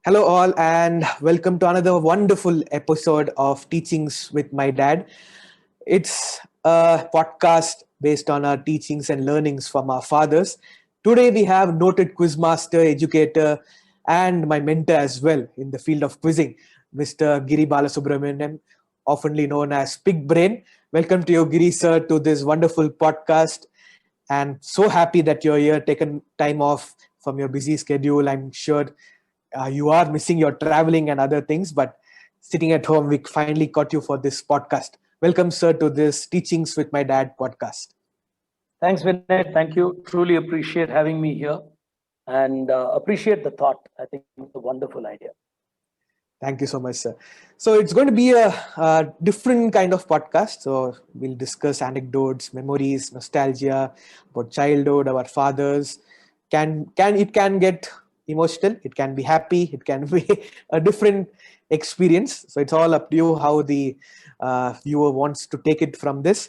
Hello, all, and welcome to another wonderful episode of Teachings with My Dad. It's a podcast based on our teachings and learnings from our fathers. Today, we have noted quizmaster, educator, and my mentor as well in the field of quizzing, Mr. Giri Balasubramanian, oftenly known as Big Brain. Welcome to you, Giri, sir, to this wonderful podcast. And so happy that you're here, taken time off from your busy schedule. I'm sure you are missing your traveling and other things, but sitting at home, we finally caught you for this podcast. Welcome, sir, to this Teachings with My Dad podcast. Thanks, Vinay. Thank you. Truly appreciate having me here and appreciate the thought. I think it's a wonderful idea. Thank you so much, sir. So it's going to be a different kind of podcast. So we'll discuss anecdotes, memories, nostalgia about childhood, our fathers. Can get emotional? It can be happy. It can be a different experience. So it's all up to you how the viewer wants to take it from this.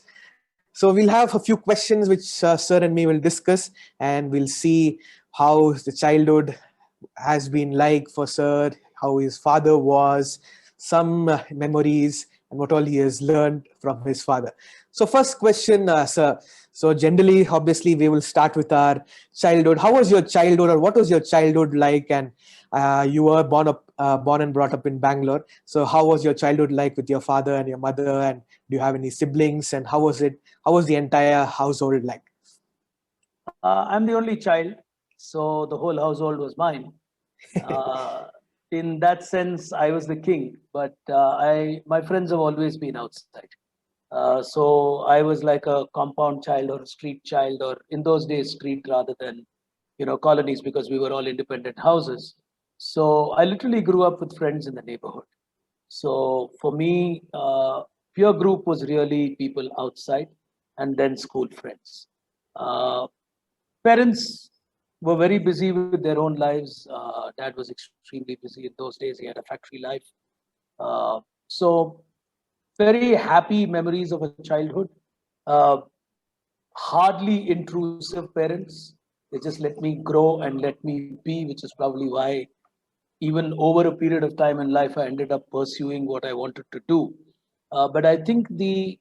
So we'll have a few questions which sir and me will discuss, and we'll see how the childhood has been like for sir, how his father was, some memories, and what all he has learned from his father. So, first question, sir. So, generally, obviously, we will start with our childhood. How was your childhood, or what was your childhood like? And you were born and brought up in Bangalore. So, how was your childhood like with your father and your mother? And do you have any siblings? And how was it? How was the entire household like? I'm the only child, so the whole household was mine. Uh, in that sense, I was the king, but my friends have always been outside. So I was like a compound child or a street child, or in those days, street rather than colonies, because we were all independent houses. So I literally grew up with friends in the neighborhood. So for me, peer group was really people outside, and then school friends. Uh, Parents were very busy with their own lives. Dad was extremely busy in those days. He had a factory life. So very happy memories of a childhood. Uh, Hardly intrusive parents. They just let me grow and let me be, which is probably why even over a period of time in life, I ended up pursuing what I wanted to do. But I think in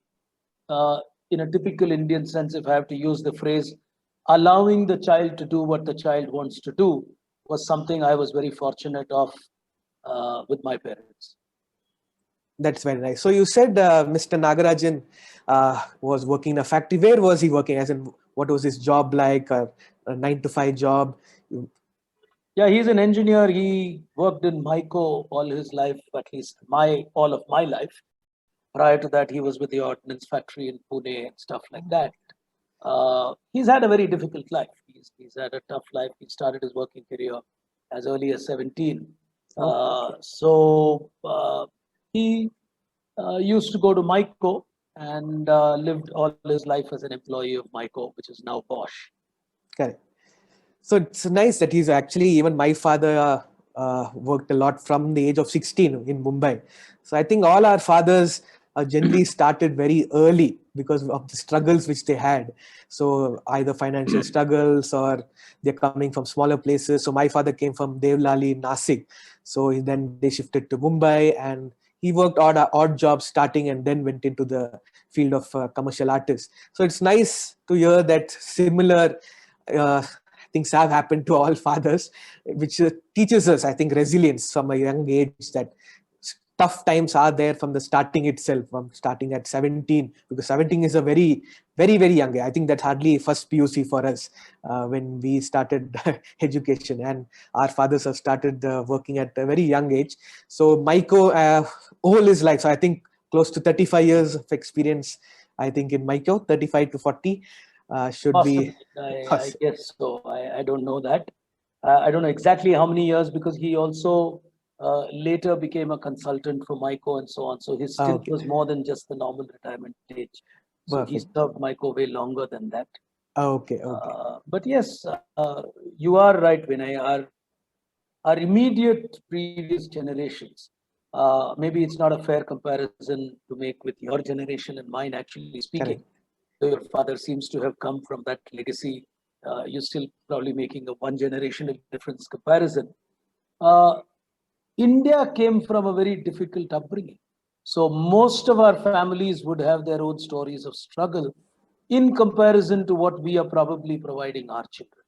a typical Indian sense, if I have to use the phrase, allowing the child to do what the child wants to do was something I was very fortunate of with my parents. That's very nice. So you said Mr. Nagarajan was working in a factory. Where was he working? As in, what was his job like? A 9 to 5 job? Yeah, he's an engineer. He worked in Myco all his life, at least my all of my life. Prior to that, he was with the ordnance factory in Pune and stuff like that. He's had a very difficult life. He's had a tough life. He started his working career as early as 17. So he used to go to Myco and lived all his life as an employee of Myco, which is now Bosch. Correct. So it's nice that he's actually, even my father worked a lot from the age of 16 in Mumbai. So I think all our fathers generally started very early because of the struggles which they had. So either financial struggles or they're coming from smaller places. So my father came from Devlali, Nasik. So then they shifted to Mumbai, and he worked odd jobs starting and then went into the field of commercial artists. So it's nice to hear that similar things have happened to all fathers, which teaches us, I think, resilience from a young age, that tough times are there from the starting itself, from starting at 17, because 17 is a very, very, very young age. I think that's hardly first PUC for us when we started education, and our fathers have started working at a very young age. So Myco, all his life, so I think close to 35 years of experience, I think, in Myco, 35 to 40 should be. Possibly, I guess so. I don't know that. I don't know exactly how many years, because he also later became a consultant for Myco and so on. So his stint Okay, was more than just the normal retirement age. So he perfect. served Myco way longer than that. Okay, okay. But yes, you are right, Vinay. Our immediate previous generations, maybe it's not a fair comparison to make with your generation and mine, actually speaking. Correct. So your father seems to have come from that legacy. You're still probably making a one generation difference comparison. Uh, India came from a very difficult upbringing. So most of our families would have their own stories of struggle in comparison to what we are probably providing our children.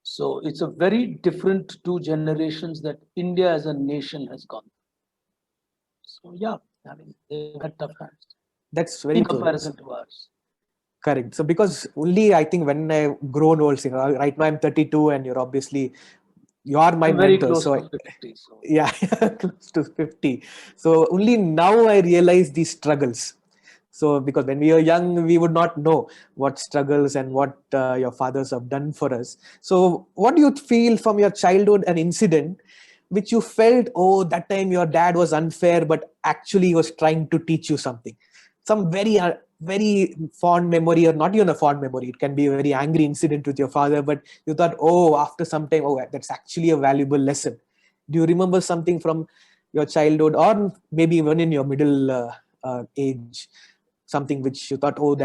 So it's a very different two generations that India as a nation has gone through. So yeah, I mean, they've had tough times That's in very true. comparison to ours. Correct. So because only I think when I grown old, right now I'm 32 and you are my I'm very mentor. close So to 50. So yeah, close to 50. So only now I realize these struggles. So because when we were young, we would not know what struggles and what your fathers have done for us. So what do you feel from your childhood, an incident which you felt, oh, that time your dad was unfair, but actually he was trying to teach you something? Some very fond memory, or not even a fond memory. It can be a very angry incident with your father, but you thought, oh, after some time, oh, that's actually a valuable lesson. Do you remember something from your childhood, or maybe even in your middle age, something which you thought, oh,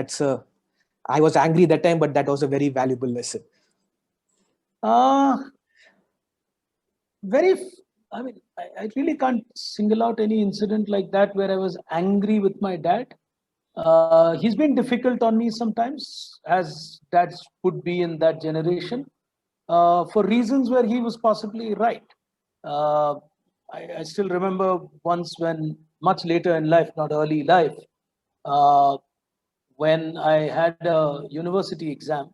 I was angry that time, but that was a very valuable lesson? uh very I mean, I really can't single out any incident like that where I was angry with my dad. He's been difficult on me sometimes, as dads would be in that generation, for reasons where he was possibly right. Uh, I still remember once when, much later in life, not early life, uh, when I had a university exam.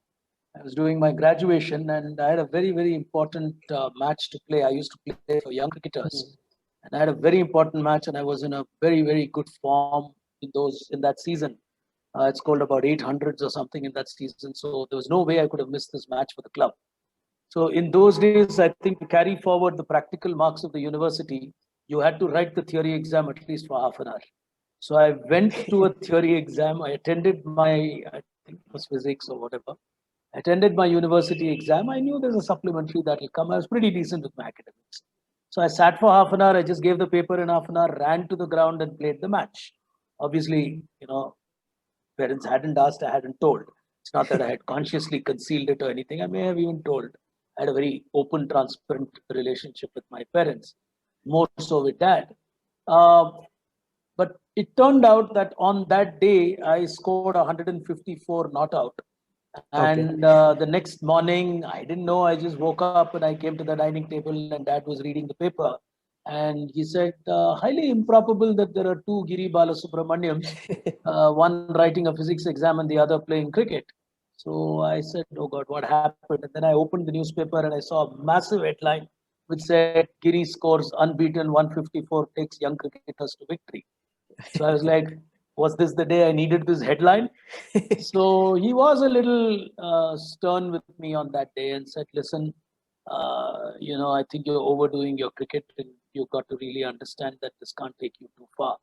I was doing my graduation and I had a very, very important match to play. I used to play for young cricketers, and I had a very important match, and I was in a very, very good form in that season. It's called about 800s or something in that season. So there was no way I could have missed this match for the club. So in those days, I think to carry forward the practical marks of the university, you had to write the theory exam at least for half an hour. So I went to a theory exam. I attended I think it was physics or whatever. I attended my university exam. I knew there's a supplementary that will come. I was pretty decent with my academics. So I sat for half an hour. I just gave the paper in half an hour, ran to the ground and played the match. Obviously, parents hadn't asked, I hadn't told. It's not that I had consciously concealed it or anything. I may have even told. I had a very open, transparent relationship with my parents, more so with dad. Uh, but it turned out that on that day, I scored 154 not out. Okay. And the next morning, I didn't know. I just woke up and I came to the dining table, and dad was reading the paper. And he said, highly improbable that there are two Giri Balasubramaniams, one writing a physics exam and the other playing cricket. So I said, oh God, what happened? And then I opened the newspaper and I saw a massive headline which said, Giri scores unbeaten 154, takes young cricketers to victory. So I was like, was this the day I needed this headline? So he was a little stern with me on that day and said, listen, I think you're overdoing your cricket and you've got to really understand that this can't take you too far.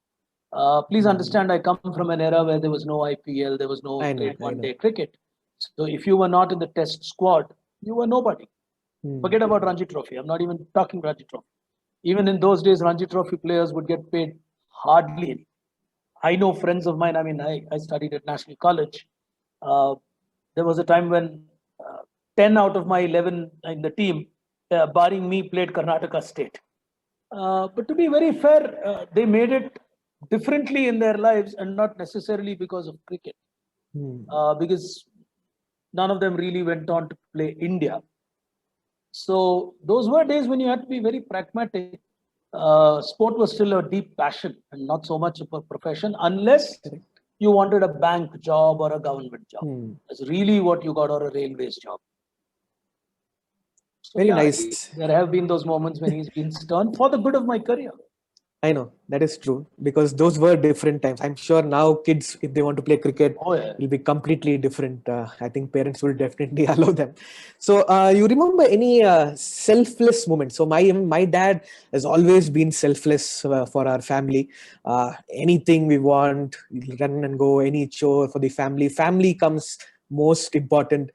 Please understand, I come from an era where there was no IPL, there was no I know, grade I one know. day cricket. So if you were not in the test squad, you were nobody. Forget about Ranji Trophy. I'm not even talking Ranji Trophy. Even in those days, Ranji Trophy players would get paid hardly any. I know friends of mine. I mean, I studied at National College. Uh, there was a time when 10 out of my 11 in the team, barring me, played Karnataka State. But to be very fair, they made it differently in their lives and not necessarily because of cricket. Because none of them really went on to play India. So those were days when you had to be very pragmatic. Sport was still a deep passion and not so much of a profession, unless you wanted a bank job or a government job. That's really what you got, or a railways job. So Very yeah, nice. there have been those moments when he's been stern for the good of my career. I know that is true, because those were different times. I'm sure now kids, if they want to play cricket, Oh yeah. will be completely different. I think parents will definitely allow them. So you remember any selfless moments? So my dad has always been selfless for our family. Anything we want, we'll run and go, any chore for the family. Family comes most important.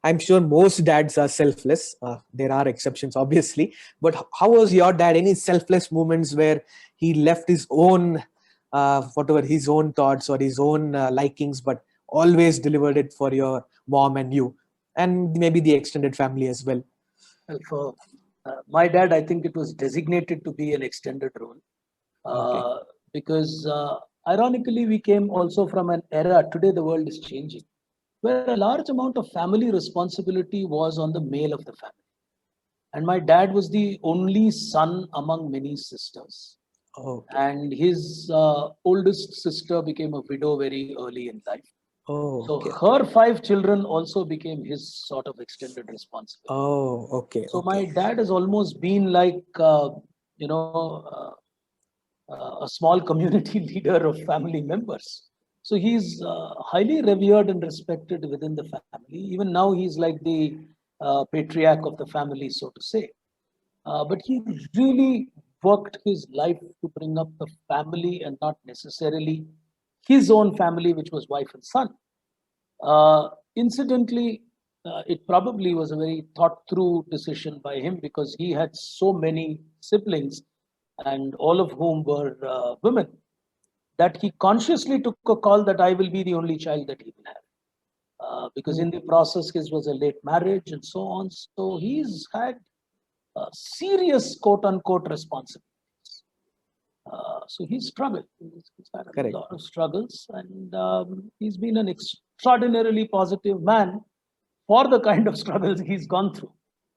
I'm sure most dads are selfless. There are exceptions, obviously. But how was your dad? Any selfless moments where he left his own, whatever, his own thoughts or his own likings, but always delivered it for your mom and you, and maybe the extended family as well? Well, for My dad, I think it was designated to be an extended role. Okay. Because ironically, we came also from an era, today the world is changing, where a large amount of family responsibility was on the male of the family. And my dad was the only son among many sisters. Okay. And his oldest sister became a widow very early in life. Oh, So okay. her 5 children also became his sort of extended responsibility. Oh, okay. So Okay. my dad has almost been like, you know, a small community leader of family members. So he's highly revered and respected within the family. Even now, he's like the patriarch of the family, so to say. But he really worked his life to bring up the family and not necessarily his own family, which was wife and son. Incidentally, it probably was a very thought through decision by him because he had so many siblings and all of whom were women that he consciously took a call that I will be the only child that he will have. Because in the process, his was a late marriage and so on. So he's had serious quote unquote responsibilities. So he's struggled. He's had a Correct. lot of struggles, and he's been an extraordinarily positive man for the kind of struggles he's gone through.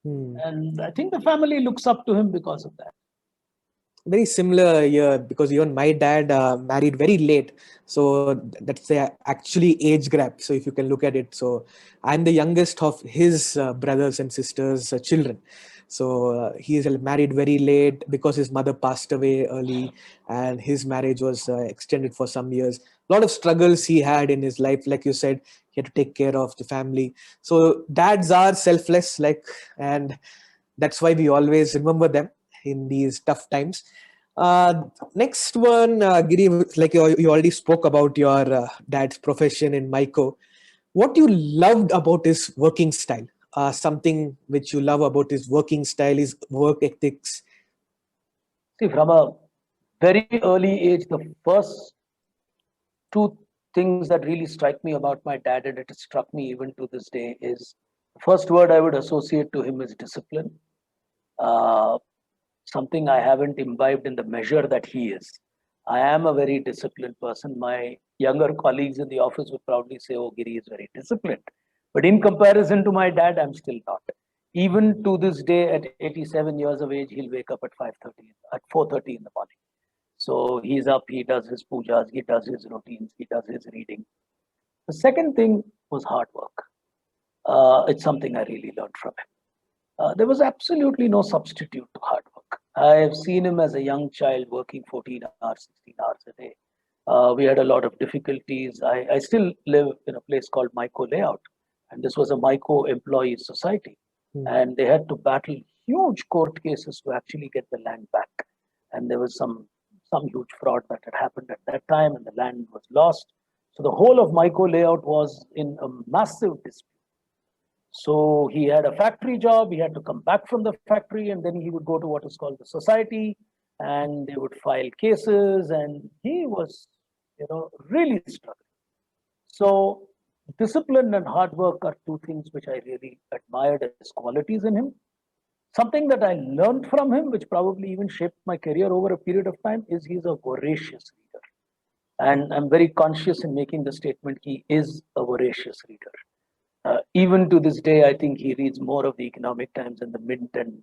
Hmm. And I think the family looks up to him because of that. Very similar here because even my dad married very late, so that's a actually age gap. So if you can look at it, so I'm the youngest of his brothers and sisters children. So he is married very late because his mother passed away early and his marriage was extended for some years. A lot of struggles he had in his life, like you said, he had to take care of the family. So dads are selfless, like, and that's why we always remember them in these tough times. Next one, Giri, like you already spoke about your dad's profession in Maiko. What you loved about his working style? Something which you love about his working style, his work ethics. See, from a very early age, the first two things that really strike me about my dad, and it has struck me even to this day, is the first word I would associate to him is discipline. Uh, Something I haven't imbibed in the measure that he is. I am a very disciplined person. My younger colleagues in the office would proudly say, "Oh, Giri is very disciplined." But in comparison to my dad, I'm still not. Even to this day, at 87 years of age, he'll wake up at 5:30, at 4:30 in the morning. So he's up, he does his pujas, he does his routines, he does his reading. The second thing was hard work. It's something I really learned from him. There was absolutely no substitute to hard work. I have seen him as a young child working 14 hours, 16 hours a day. We had a lot of difficulties. I still live in a place called Maiko Layout, and this was a Maiko employee society. Hmm. And they had to battle huge court cases to actually get the land back. And there was some huge fraud that had happened at that time, and the land was lost. So the whole of Maiko Layout was in a massive dispute. So he had a factory job, he had to come back from the factory, and then he would go to what is called the society, and they would file cases, and he was, really struggling. So discipline and hard work are two things which I really admired as qualities in him. Something that I learned from him, which probably even shaped my career over a period of time, is he's a voracious reader. And I'm very conscious in making the statement he is a voracious reader. Even to this day, I think he reads more of the Economic Times and the Mint, and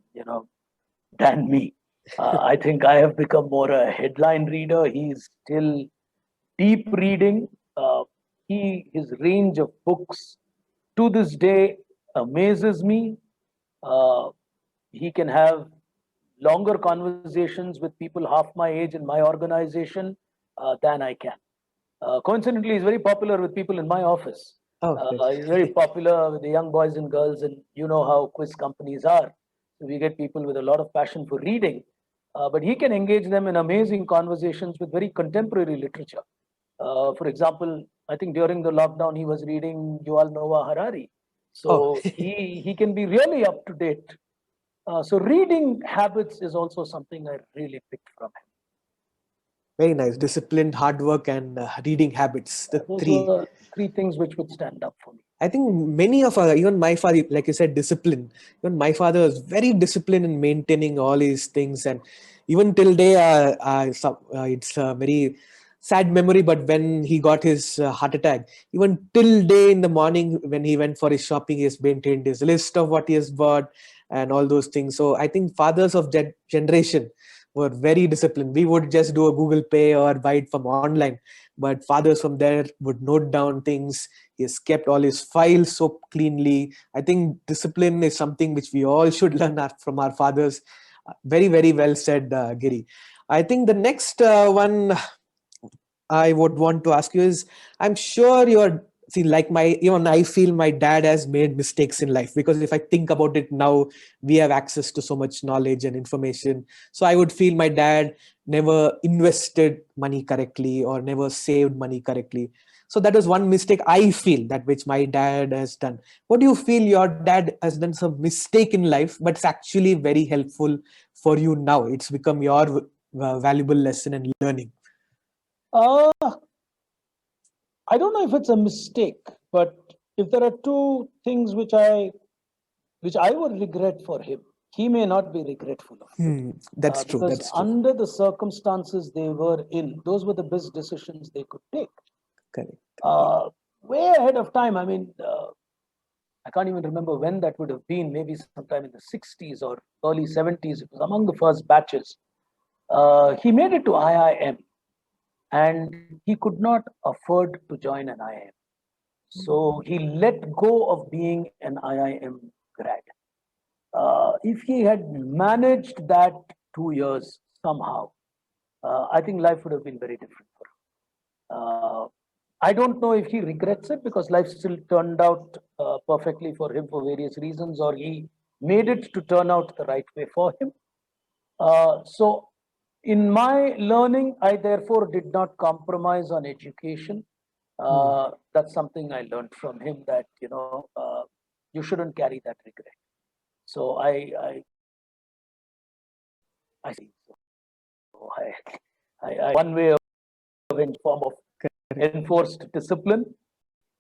than me. I think I have become more a headline reader. He's still deep reading. His range of books to this day amazes me. Uh, he can have longer conversations with people half my age in my organization than I can. Coincidentally, he's very popular with people in my office. Oh, He's very popular with the young boys and girls, and you know how quiz companies are. So we get people with a lot of passion for reading, but he can engage them in amazing conversations with very contemporary literature. For example, I think during the lockdown, he was reading Yuval Noah Harari. oh, So he can be really up to date. So reading habits is also something I really picked from him. very nice. Disciplined, hard work, and reading habits. The Those three. were three things which would stand up for me. I think many of our, even my father, like you said, discipline. Even my father was very disciplined in maintaining all these things, and even till day, it's a very sad memory. But when he got his heart attack, even till day in the morning when he went for his shopping, he has maintained his list of what he has bought and all those things. So I think fathers of that generation were very disciplined. We would just do a Google Pay or buy it from online, but fathers from there would note down things. He has kept all his files so cleanly. I think discipline is something which we all should learn from our fathers. Very, very well said, Giri. I think the next one I would want to ask you is, I'm sure you're, see, like even I feel my dad has made mistakes in life, because if I think about it now, we have access to so much knowledge and information. So I would feel my dad never invested money correctly or never saved money correctly. So that is one mistake I feel that which my dad has done. What do you feel your dad has done some mistake in life, but it's actually very helpful for you now? It's become your valuable lesson and learning. Uh, I don't know if it's a mistake, but if there are two things which I would regret for him, he may not be regretful of it. That's true. Because That's true. under the circumstances they were in, those were the best decisions they could take. Correct. Way ahead of time. I mean, I can't even remember when that would have been, maybe sometime in the 60s or early 70s. It was among the first batches. He made it to IIM, and he could not afford to join an IIM. So he let go of being an IIM grad. If he had managed that 2 years somehow, I think life would have been very different for him. I don't know if he regrets it, because life still turned out perfectly for him for various reasons, or he made it to turn out the right way for him. So in my learning, I therefore did not compromise on education. That's something I learned from him, that you shouldn't carry that regret. So I see. So one way of in form of enforced discipline.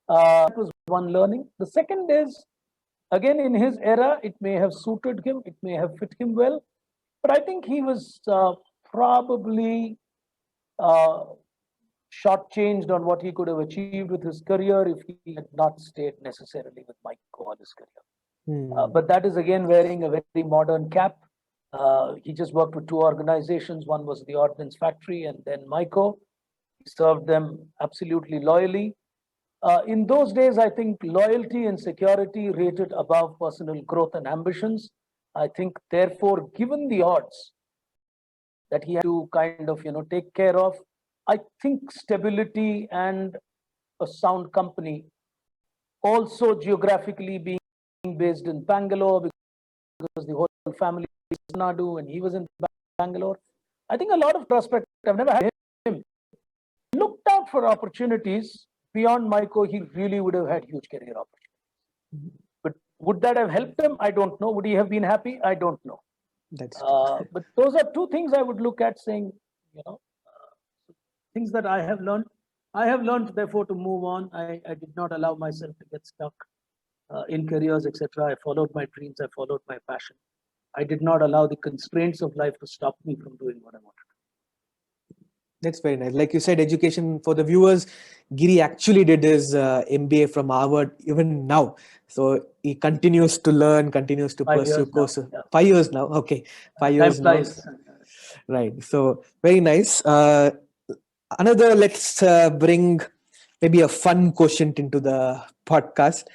That was one learning. The second is, again, in his era, it may have suited him, it may have fit him well, but I think he was probably shortchanged on what he could have achieved with his career if he had not stayed necessarily with Mike all his career. But that is again wearing a very modern cap. He just worked with two organizations. One was the Ordnance Factory, and then Myco. He served them absolutely loyally. In those days, I think loyalty and security rated above personal growth and ambitions. I think, therefore, given the odds that he had to kind of take care of, I think stability and a sound company, also geographically being based in Bangalore, because the whole family is in Nadu and he was in Bangalore. I think a lot of prospect. I've never had him. Looked out for opportunities beyond Myco. He really would have had huge career opportunities. But would that have helped him? I don't know. Would he have been happy? I don't know. That's but those are two things I would look at, saying, things that I have learned. I have learned, therefore, to move on. I did not allow myself to get stuck in careers, etc. I followed my dreams. I followed my passion. I did not allow the constraints of life to stop me from doing what I wanted. That's very nice. Like you said, education for the viewers, Giri actually did his MBA from Harvard even now. So he continues to learn, continues to pursue courses. Yeah. 5 years now. Okay. 5 years now. Right. So very nice. Let's bring maybe a fun quotient into the podcast.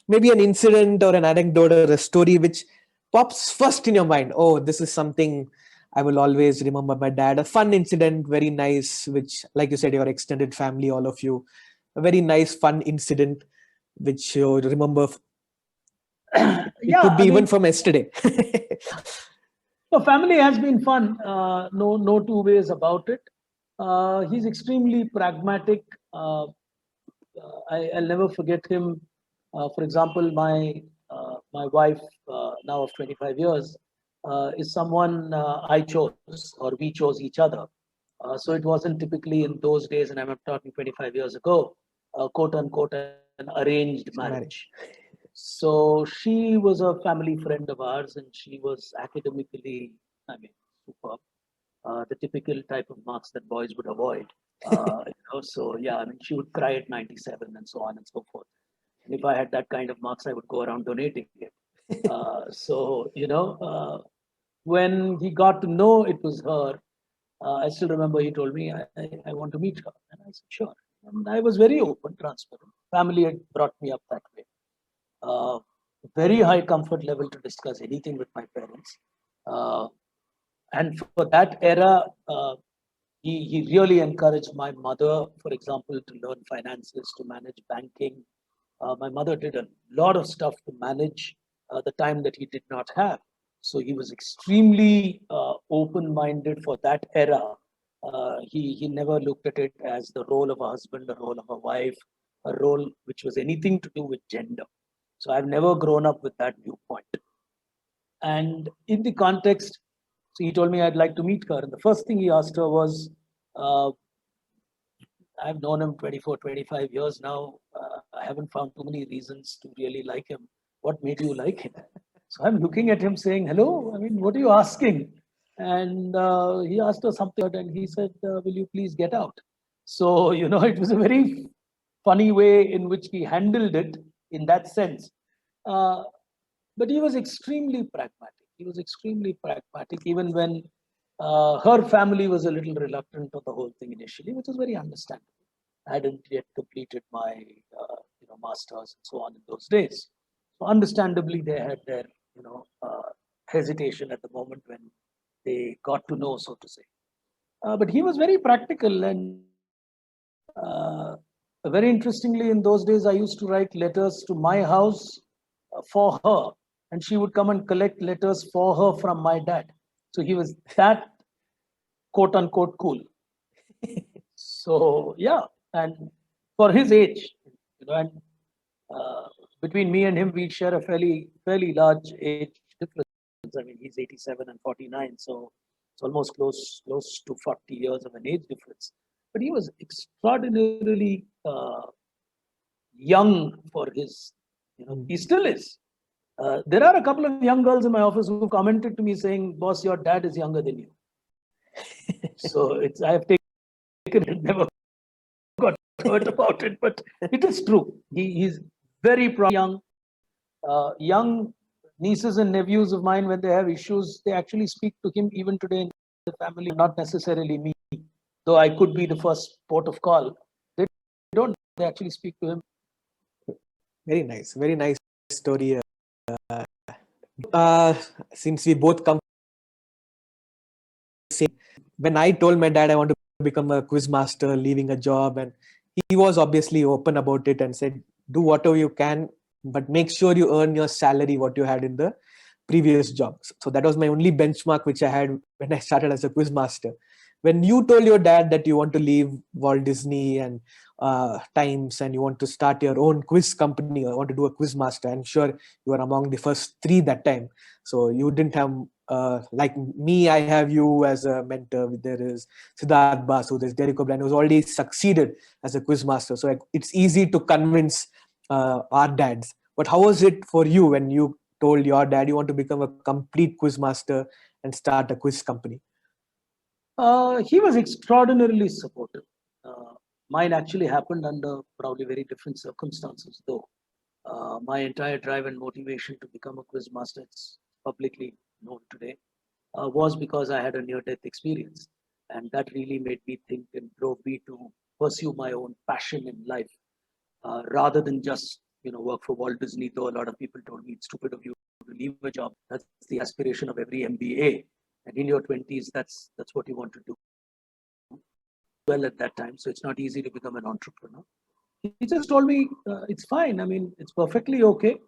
Maybe an incident or an anecdote or a story which pops first in your mind. Oh, this is something I will always remember my dad. A fun incident, very nice, which, like you said, your extended family, all of you, a very nice, fun incident, which you remember. It could be even from yesterday. So family has been fun. No two ways about it. He's extremely pragmatic. I'll never forget him. For example, my wife, now of 25 years, is someone I chose, or we chose each other. So it wasn't typically in those days, and I'm talking 25 years ago, quote unquote, an arranged Marriage. marriage. So she was a family friend of ours, and she was academically, I mean, superb. The typical type of marks that boys would avoid. So yeah, I mean, she would cry at 97 and so on and so forth. And if I had that kind of marks, I would go around donating it. When he got to know it was her, I still remember he told me, I want to meet her. And I said, sure. And I was very open, transparent. Family had brought me up that way. Very high comfort level to discuss anything with my parents. And for that era, he really encouraged my mother, for example, to learn finances, to manage banking. My mother did a lot of stuff to manage the time that he did not have. So he was extremely open-minded for that era. He never looked at it as the role of a husband, the role of a wife, a role which was anything to do with gender. So I've never grown up with that viewpoint. And in the context, so he told me I'd like to meet her. And the first thing he asked her was, I've known him 24, 25 years now. I haven't found too many reasons to really like him. What made you like him? So I'm looking at him saying, hello, I mean, what are you asking? And he asked her something and he said, will you please get out? So, it was a very funny way in which he handled it in that sense. But he was extremely pragmatic. He was extremely pragmatic, even when her family was a little reluctant to the whole thing initially, which was very understandable. I hadn't yet completed my masters and so on in those days. So understandably, they had their hesitation at the moment when they got to know, so to say. But he was very practical, and very interestingly, in those days, I used to write letters to my house for her, and she would come and collect letters for her from my dad. So he was that quote unquote cool. So yeah, and for his age, and between me and him, we share a fairly large age difference. I mean, he's 87 and 49, so it's almost close to 40 years of an age difference. But he was extraordinarily young for his, he still is. There are a couple of young girls in my office who commented to me saying, boss, your dad is younger than you. So I have taken it, never got hurt about it, but it is true. He's very young. Young nieces and nephews of mine, when they have issues, they actually speak to him even today in the family, not necessarily me, though I could be the first port of call. They don't, they actually speak to him. Very nice story. Since we both come, when I told my dad I want to become a quiz master, leaving a job, and he was obviously open about it and said, do whatever you can, but make sure you earn your salary what you had in the previous job. So that was my only benchmark which I had when I started as a quiz master. When you told your dad that you want to leave Walt Disney and Times and you want to start your own quiz company or want to do a quiz master, I'm sure you were among the first 3 that time. So you didn't have, like me, I have you as a mentor. There is Siddharth Basu, there's Derek O'Brien, who's already succeeded as a quiz master. So it's easy to convince our dads. But how was it for you when you told your dad you want to become a complete quiz master and start a quiz company? He was extraordinarily supportive. Mine actually happened under probably very different circumstances, though. My entire drive and motivation to become a quiz master, it's publicly known today, was because I had a near-death experience. And that really made me think and drove me to pursue my own passion in life, rather than just work for Walt Disney, though a lot of people told me it's stupid of you to leave a job. That's the aspiration of every MBA. And in your 20s, that's what you want to do well at that time. So it's not easy to become an entrepreneur. He just told me, it's fine. I mean, it's perfectly okay.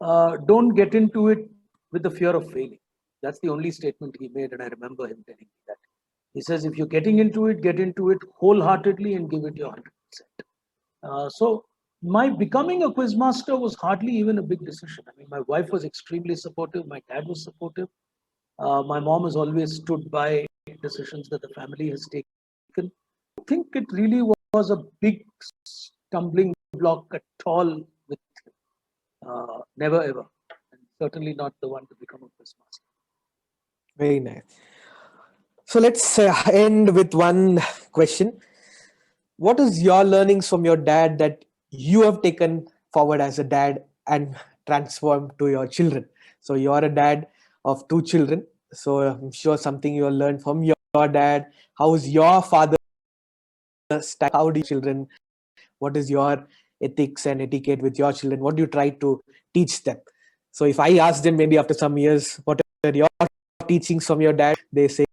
Don't get into it with the fear of failing. That's the only statement he made. And I remember him telling me that. He says, if you're getting into it, get into it wholeheartedly and give it your 100%. So my becoming a quiz master was hardly even a big decision. I mean, my wife was extremely supportive. My dad was supportive. My mom has always stood by decisions that the family has taken. I think it really was a big stumbling block at all with never ever, and certainly not the one to become a quizmaster. Very nice. So let's end with one question. What is your learnings from your dad that you have taken forward as a dad and transformed to your children? So you're a dad of 2 children. So I'm sure something you learned from your dad. How is your father style? How do children? What is your ethics and etiquette with your children? What do you try to teach them? So if I ask them maybe after some years, what are your teachings from your dad? They say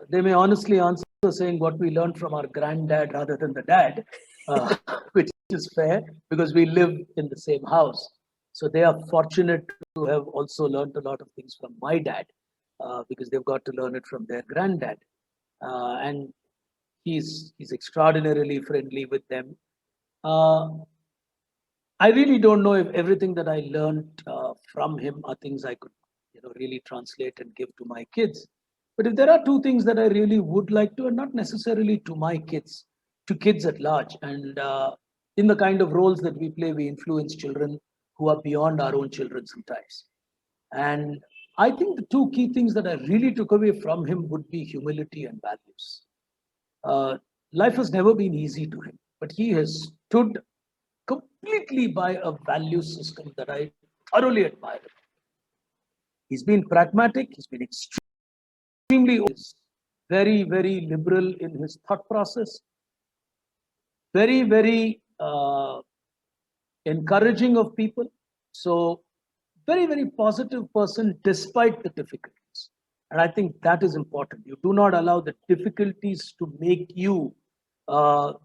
They may honestly answer saying what we learned from our granddad rather than the dad, which is fair because we live in the same house. So they are fortunate to have also learned a lot of things from my dad because they've got to learn it from their granddad. And he's extraordinarily friendly with them. I really don't know if everything that I learned from him are things I could, really translate and give to my kids. But if there are 2 things that I really would like to, and not necessarily to my kids, to kids at large, and in the kind of roles that we play, we influence children who are beyond our own children sometimes. And I think the 2 key things that I really took away from him would be humility and values. Life has never been easy to him, but he has stood completely by a value system that I thoroughly admire. He's been pragmatic, he's been extremely very, very liberal in his thought process, very, very encouraging of people. So, very, very positive person despite the difficulties. And I think that is important. You do not allow the difficulties to make you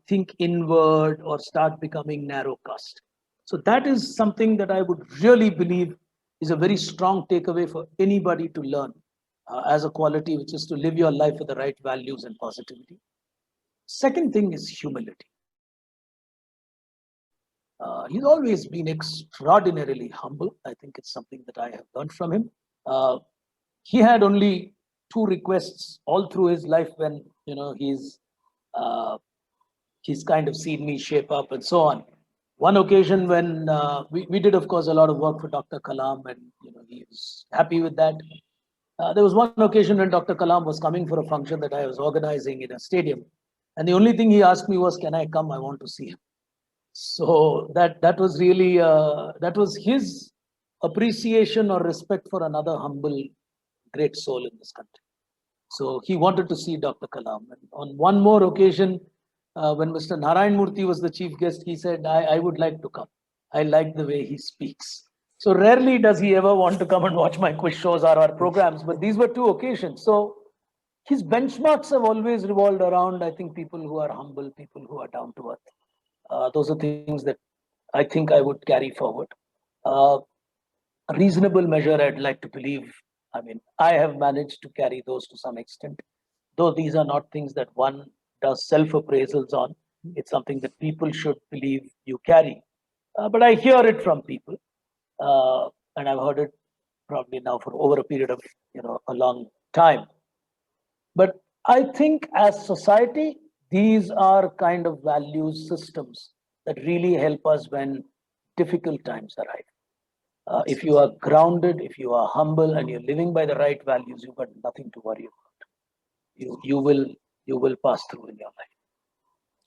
think inward or start becoming narrow cast. So that is something that I would really believe is a very strong takeaway for anybody to learn as a quality, which is to live your life with the right values and positivity. Second thing is humility. He's always been extraordinarily humble. I think it's something that I have learned from him. He had only 2 requests all through his life when he's kind of seen me shape up and so on. One occasion when we did, of course, a lot of work for Dr. Kalam, and he was happy with that. There was one occasion when Dr. Kalam was coming for a function that I was organizing in a stadium, and the only thing he asked me was, "Can I come? I want to see him." So that was really that was his appreciation or respect for another humble, great soul in this country. So he wanted to see Dr. Kalam. And on one more occasion, when Mr. Narayan Murthy was the chief guest, he said, I would like to come. I like the way he speaks. So rarely does he ever want to come and watch my quiz shows or our programs, but these were 2 occasions. So his benchmarks have always revolved around, I think, people who are humble, people who are down to earth. Those are things that I think I would carry forward. A reasonable measure, I'd like to believe. I mean, I have managed to carry those to some extent, though these are not things that one does self-appraisals on. It's something that people should believe you carry. But I hear it from people, and I've heard it probably now for over a period of a long time. But I think as society, these are kind of value systems that really help us when difficult times arrive. If you are grounded, if you are humble, and you're living by the right values, you've got nothing to worry about. You will pass through in your life.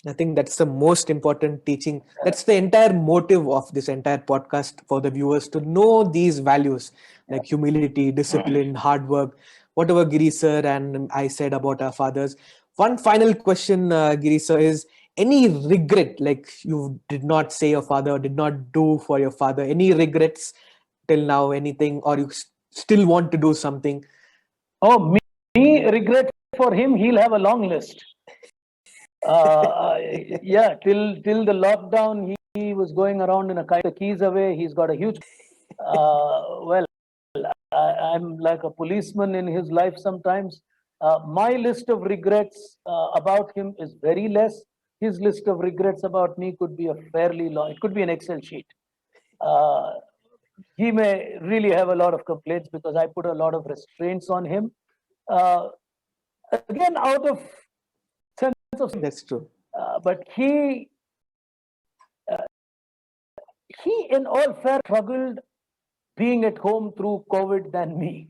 I think that's the most important teaching. That's the entire motive of this entire podcast, for the viewers to know these values like humility, discipline, hard work, whatever Giri sir and I said about our fathers. One final question, Giri sir, is any regret, like you did not say your father, did not do for your father, any regrets till now, anything, or you still want to do something? Oh, me regret for him, he'll have a long list. Yeah, till the lockdown, he was going around in a kind of keys away. He's got a huge. Well, I'm like a policeman in his life sometimes. My list of regrets about him is very less. His list of regrets about me could be a fairly long. It could be an Excel sheet. He may really have a lot of complaints because I put a lot of restraints on him. Again, out of sense of That's true. but he he in all fair struggled being at home through COVID than me.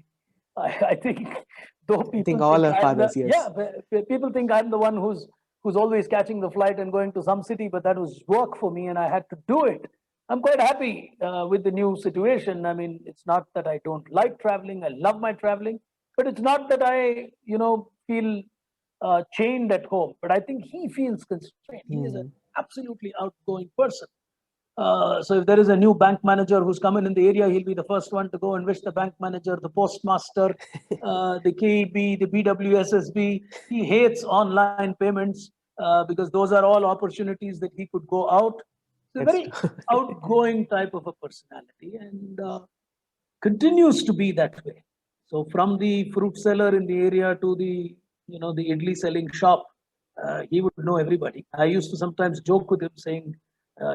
I think though people think all think our I'm fathers, the, yes. people think I'm the one who's always catching the flight and going to some city, but that was work for me and I had to do it. I'm quite happy with the new situation. I mean, it's not that I don't like traveling. I love my traveling, but it's not that I, feel chained at home. But I think he feels constrained. He is an absolutely outgoing person. So if there is a new bank manager who's coming in the area, he'll be the first one to go and wish the bank manager, the postmaster, the KEB, the BWSSB. He hates online payments because those are all opportunities that he could go out. It's a That's very outgoing type of a personality and continues to be that way. So from the fruit seller in the area to the the idli selling shop, he would know everybody. I used to sometimes joke with him saying,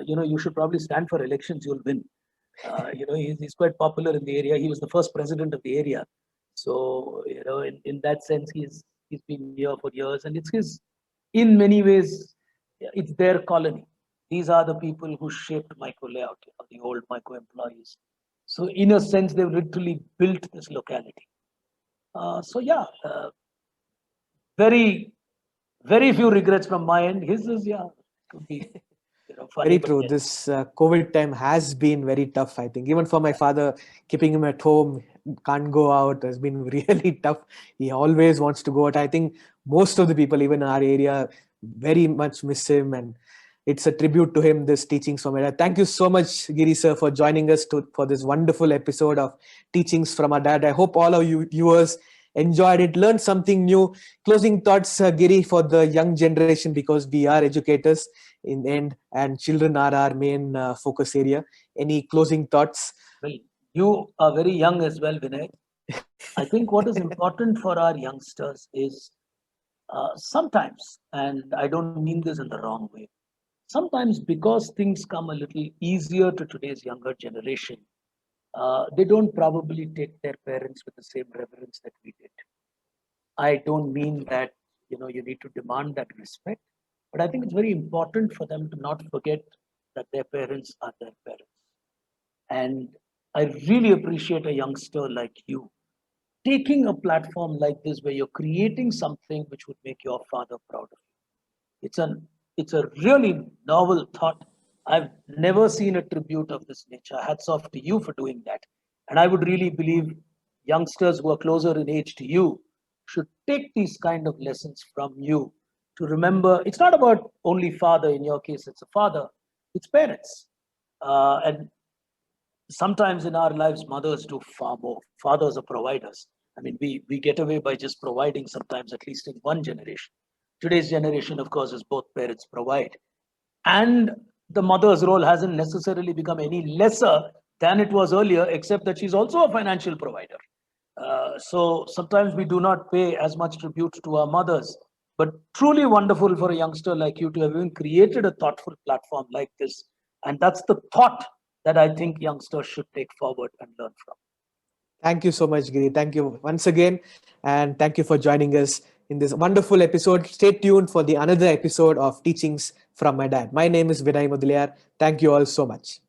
you should probably stand for elections, you'll win. He's quite popular in the area. He was the first president of the area. So, in that sense, he's been here for years and it's his, in many ways, it's their colony. These are the people who shaped Myco layout, the old Myco employees. So in a sense, they've literally built this locality. Very, very few regrets from my end. His is, could be, funny. Very true. This COVID time has been very tough, I think. Even for my father, keeping him at home, can't go out, has been really tough. He always wants to go out. I think most of the people, even in our area, very much miss him. And it's a tribute to him, this Teachings from My Dad. Thank you so much, Giri sir, for joining us for this wonderful episode of Teachings from Our Dad. I hope all of you viewers enjoyed it, learned something new. Closing thoughts, Giri, for the young generation, because we are educators in the end and children are our main focus area. Any closing thoughts? Well, you are very young as well, Vinay. I think what is important for our youngsters is sometimes, and I don't mean this in the wrong way, sometimes because things come a little easier to today's younger generation, they don't probably take their parents with the same reverence that we did. I don't mean that you need to demand that respect, but I think it's very important for them to not forget that their parents are their parents. And I really appreciate a youngster like you taking a platform like this where you're creating something which would make your father proud of you. It's a really novel thought. I've never seen a tribute of this nature. Hats off to you for doing that. And I would really believe youngsters who are closer in age to you should take these kind of lessons from you to remember it's not about only father. In your case, it's a father, it's parents. And sometimes in our lives, mothers do far more. Fathers are providers. I mean, we get away by just providing sometimes, at least in one generation. Today's generation, of course, is both parents provide. And the mother's role hasn't necessarily become any lesser than it was earlier, except that she's also a financial provider. So sometimes we do not pay as much tribute to our mothers. But truly wonderful for a youngster like you to have even created a thoughtful platform like this. And that's the thought that I think youngsters should take forward and learn from. Thank you so much, Giri. Thank you once again. And thank you for joining us in this wonderful episode. Stay tuned for the another episode of Teachings from My Dad. My name is Vinay Mudaliar. Thank you all so much.